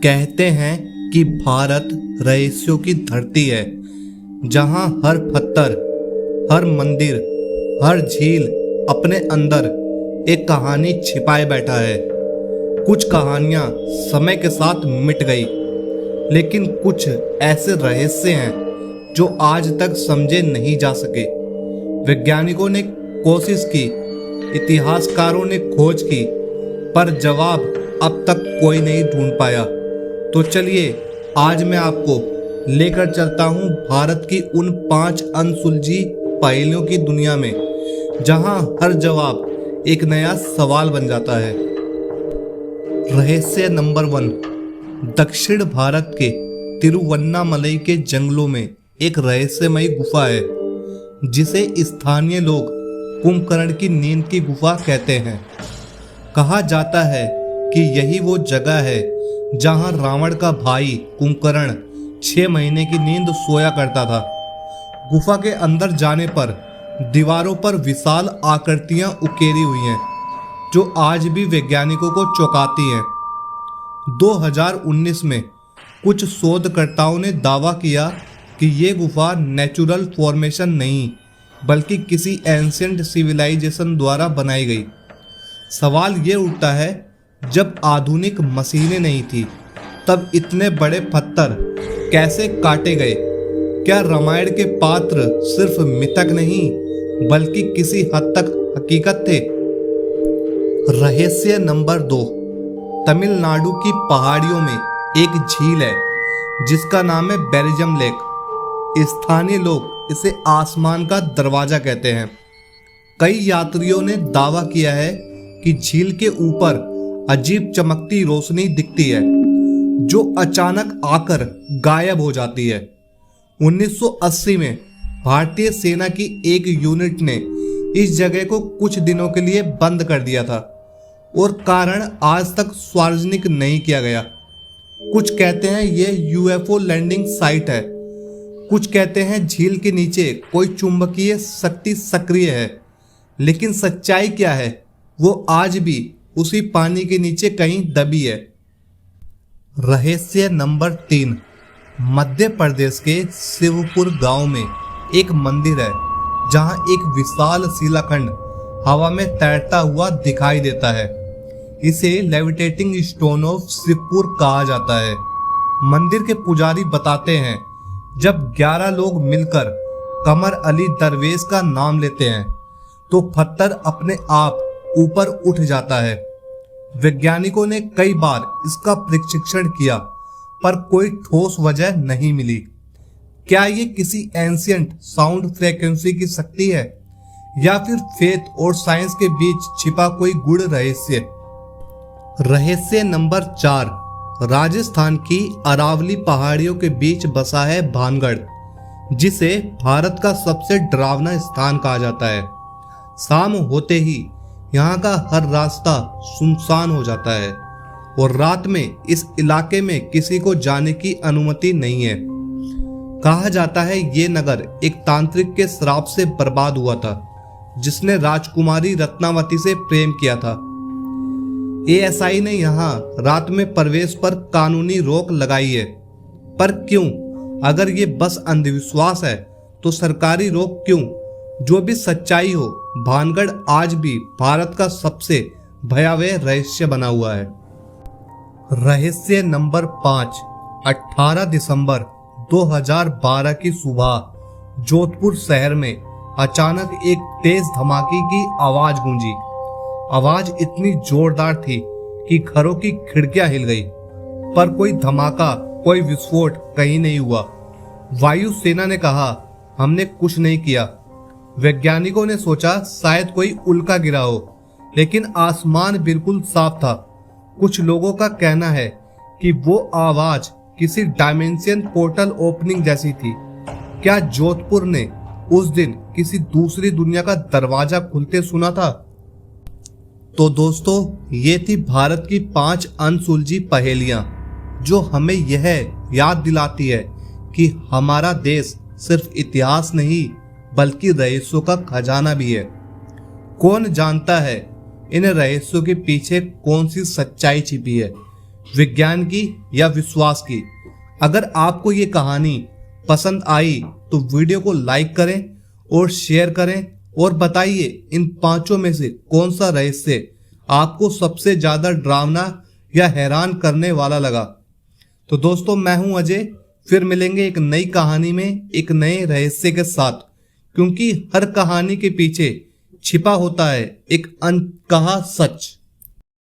कहते हैं कि भारत रहस्यों की धरती है, जहां हर पत्थर, हर मंदिर, हर झील अपने अंदर एक कहानी छिपाए बैठा है। कुछ कहानियां समय के साथ मिट गई, लेकिन कुछ ऐसे रहस्य हैं जो आज तक समझे नहीं जा सके। वैज्ञानिकों ने कोशिश की, इतिहासकारों ने खोज की, पर जवाब अब तक कोई नहीं ढूंढ पाया। तो चलिए आज मैं आपको लेकर चलता हूं भारत की उन 5 अनसुलझी पहेलियों की दुनिया में, जहां हर जवाब एक नया सवाल बन जाता है। रहस्य नंबर 1। दक्षिण भारत के तिरुवन्नामलई के जंगलों में एक रहस्यमयी गुफा है, जिसे स्थानीय लोग कुंभकर्ण की नींद की गुफा कहते हैं। कहा जाता है कि यही वो जगह है जहां रावण का भाई कुंभकर्ण 6 महीने की नींद सोया करता था। गुफा के अंदर जाने पर दीवारों पर विशाल आकृतियां उकेरी हुई हैं, जो आज भी वैज्ञानिकों को चौंकाती हैं। 2019 में कुछ शोधकर्ताओं ने दावा किया कि ये गुफा नेचुरल फॉर्मेशन नहीं, बल्कि किसी एंशिएंट सिविलाइजेशन द्वारा बनाई गई। सवाल ये उठता है, जब आधुनिक मशीनें नहीं थी, तब इतने बड़े पत्थर कैसे काटे गए? क्या रामायण के पात्र सिर्फ मिथक नहीं, बल्कि किसी हद तक हकीकत थे? रहस्य नंबर 2। तमिलनाडु की पहाड़ियों में एक झील है, जिसका नाम है बेरिजम लेक। स्थानीय लोग इसे आसमान का दरवाजा कहते हैं। कई यात्रियों ने दावा किया है कि झील के ऊपर अजीब चमकती रोशनी दिखती है, जो अचानक आकर गायब हो जाती है। 1980 में भारतीय सेना की एक यूनिट ने इस जगह को कुछ दिनों के लिए बंद कर दिया था, और कारण आज तक सार्वजनिक नहीं किया गया। कुछ कहते हैं यह यूएफओ लैंडिंग साइट है, कुछ कहते हैं झील के नीचे कोई चुंबकीय शक्ति सक्रिय है, लेकिन सच्चाई क्या है वो आज भी उसी पानी के नीचे कहीं दबी है। रहस्य नंबर 3। मध्य प्रदेश के शिवपुर गांव में एक मंदिर है, जहां एक विशाल शिलाखंड हवा में तैरता हुआ दिखाई देता है। इसे लेविटेटिंग स्टोन ऑफ शिवपुर कहा जाता है। मंदिर के पुजारी बताते हैं, जब 11 लोग मिलकर कमर अली दरवेश का नाम लेते हैं, तो पत्थर अपने आप ऊपर उठ जाता है। वैज्ञानिकों ने कई बार इसका परीक्षण किया, पर कोई ठोस वजह नहीं मिली। क्या ये किसी एंशिएंट साउंड फ्रीक्वेंसी की शक्ति है, या फिर फेथ और साइंस के बीच छिपा कोई गूढ़ रहस्य? रहस्य नंबर 4। राजस्थान की अरावली पहाड़ियों के बीच बसा है भानगढ़, जिसे भारत का सबसे डरावना स्थान कहा जाता है। शाम होते ही यहाँ का हर रास्ता सुनसान हो जाता है, और रात में इस इलाके में किसी को जाने की अनुमति नहीं है। कहा जाता है ये नगर एक तांत्रिक के श्राप से बर्बाद हुआ था, जिसने राजकुमारी रत्नावती से प्रेम किया था। एएसआई ने यहाँ रात में प्रवेश पर कानूनी रोक लगाई है, पर क्यों? अगर ये बस अंधविश्वास है, तो सरकारी रोक क्यों? जो भी सच्चाई हो, भानगढ़ आज भी भारत का सबसे भयावह रहस्य बना हुआ है। रहस्य नंबर 5। 18 दिसंबर 2012 की सुबह जोधपुर शहर में अचानक एक तेज धमाके की आवाज गूंजी। आवाज इतनी जोरदार थी कि घरों की खिड़कियां हिल गई, पर कोई धमाका, कोई विस्फोट कहीं नहीं हुआ। वायु सेना ने कहा, हमने कुछ नहीं किया। वैज्ञानिकों ने सोचा शायद कोई उल्का गिरा हो, लेकिन आसमान बिल्कुल साफ था। कुछ लोगों का कहना है कि वो आवाज किसी डायमेंशन पोर्टल ओपनिंग जैसी थी। क्या जोधपुर ने उस दिन किसी दूसरी दुनिया का दरवाजा खुलते सुना था? तो दोस्तों, ये थी भारत की 5 अनसुलझी पहेलियां, जो हमें यह याद दिलाती है कि हमारा देश सिर्फ इतिहास नहीं, बल्कि रहस्यों का खजाना भी है। कौन जानता है इन रहस्यों के पीछे कौन सी सच्चाई छिपी है? विज्ञान की या विश्वास की। अगर आपको ये कहानी पसंद आई तो वीडियो को लाइक करें और शेयर करें और बताइए इन पांचों में से कौन सा रहस्य आपको सबसे ज्यादा डरावना या हैरान करने वाला लगा। तो दोस्तों, मैं हूं अजय, फिर मिलेंगे एक नई कहानी में एक नए रहस्य के साथ, क्योंकि हर कहानी के पीछे छिपा होता है एक अनकहा सच।